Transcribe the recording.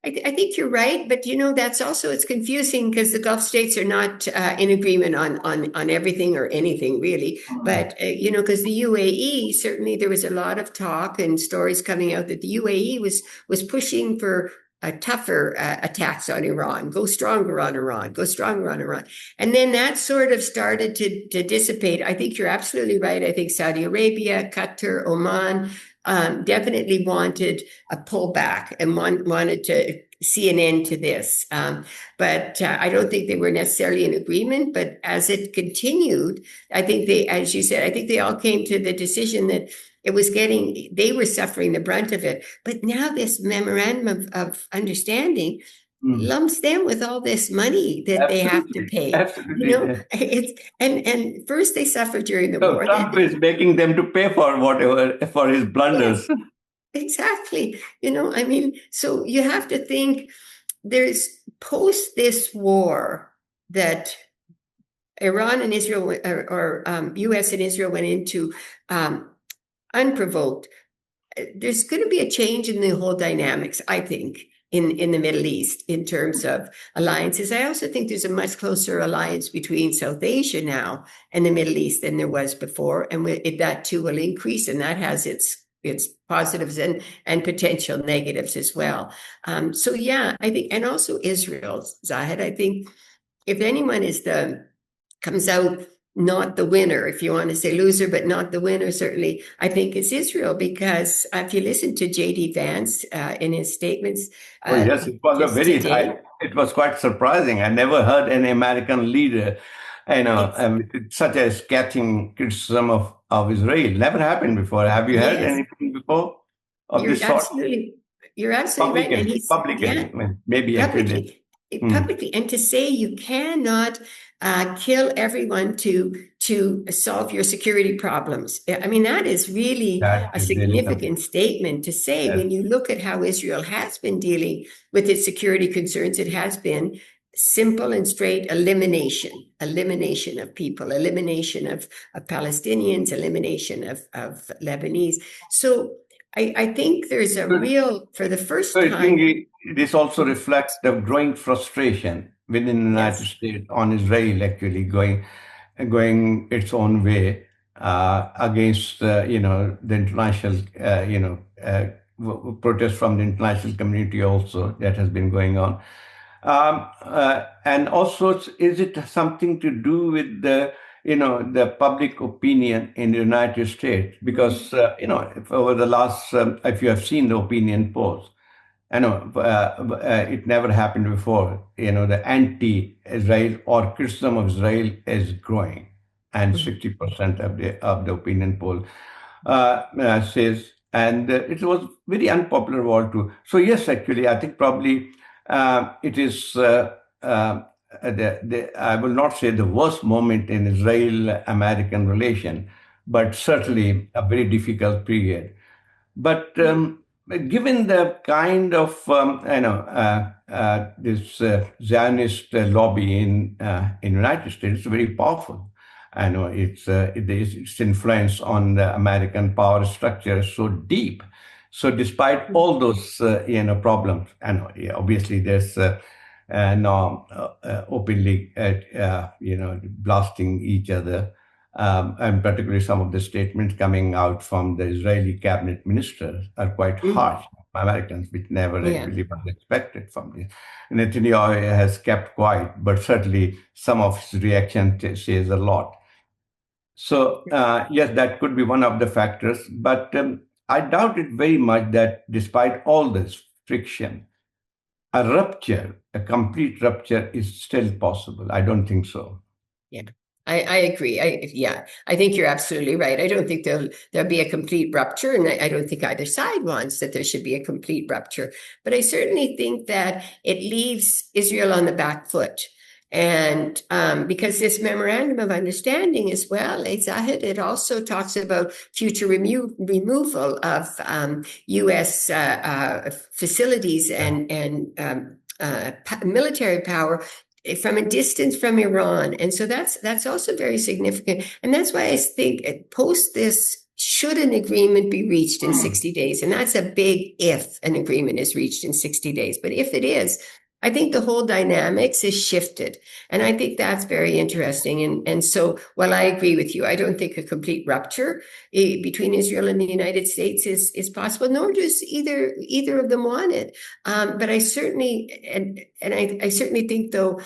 I think you're right, but that's also it's confusing because the Gulf states are not in agreement on everything or anything really. Mm. But because the UAE certainly there was a lot of talk and stories coming out that the UAE was pushing for a tougher attacks on Iran, go stronger on Iran, go stronger on Iran, and then that sort of started to dissipate. I think you're absolutely right. I think Saudi Arabia, Qatar, Oman definitely wanted a pullback and wanted to see an end to this. But I don't think they were necessarily in agreement. But as it continued, I think as you said, I think they all came to the decision that they were suffering the brunt of it. But now this memorandum of understanding Mm. lumps them with all this money that they have to Absolutely. pay. Absolutely. It's and first they suffered during the So war. Trump is making them to pay for whatever for his Yes, blunders. exactly. I mean, so you have to think there's post this war that Iran and Israel or US and Israel went into unprovoked. There's going to be a change in the whole dynamics, I think, in the Middle East in terms of alliances. I also think there's a much closer alliance between South Asia now and the Middle East than there was before, and that too will increase, and that has its positives and potential negatives as well. So yeah, I think, and also Israel, Zahid. I think if anyone comes out not the winner, if you want to say loser, but not the winner, certainly, I think it's Israel, because if you listen to J.D. Vance in his statements Oh yes, it was a just very high. today, It was quite surprising. I never heard an American leader, it's, such as catching criticism of Israel. Never happened before. Have you heard yes, anything before of you're this sort? absolutely, you're absolutely right. And he's, yeah, Publicly, maybe I could. publicly, publicly, and to say you cannot kill everyone to solve your security problems. I mean, that is really That a is really something. significant statement to say Yes. when you look at how Israel has been dealing with its security concerns. It has been simple and straight elimination of people, elimination of Palestinians, elimination of Lebanese. So I think there's a So, real, for the so first I think time, this also reflects the growing frustration within the United yes. States on Israel actually going its own way against the international protest from the international community also that has been going on. And also, is it something to do with the public opinion in the United States? Because if over the last, if you have seen the opinion polls, I know it never happened before. The anti-Israel or criticism of Israel is growing, and Mhm. 60% of the opinion poll says, and it was very unpopular war too. So yes, actually, I think probably it is. I will not say the worst moment in Israel-American relation, but certainly a very difficult period. But given the kind of this Zionist lobby in United States, it's very powerful. I know its influence on the American power structure is so deep. So despite all those problems, I know obviously there's no openly blasting each other, and particularly some of the statements coming out from the Israeli cabinet ministers are quite Mhm. harsh. Americans, which never Yeah. actually was expected from this. Netanyahu has kept quiet, but certainly some of his reaction says a lot. So yes, that could be one of the factors, but I doubt it very much that despite all this friction, a complete rupture is still possible. I don't think so. Yeah, I agree. I think you're absolutely right. I don't think there'll be a complete rupture, and I don't think either side wants that there should be a complete rupture. But I certainly think that it leaves Israel on the back foot. And because this memorandum of understanding as well, Zahid, it also talks about future removal of U.S. Facilities and military power from a distance from Iran. And so that's also very significant. And that's why I think post this should an agreement be reached in 60 days? And that's a big if an agreement is reached in 60 days. But if it is, I think the whole dynamics is shifted. And I think that's very interesting. And so while I agree with you, I don't think a complete rupture between Israel and the United States is possible, nor does either of them want it. But I certainly, I certainly think, though,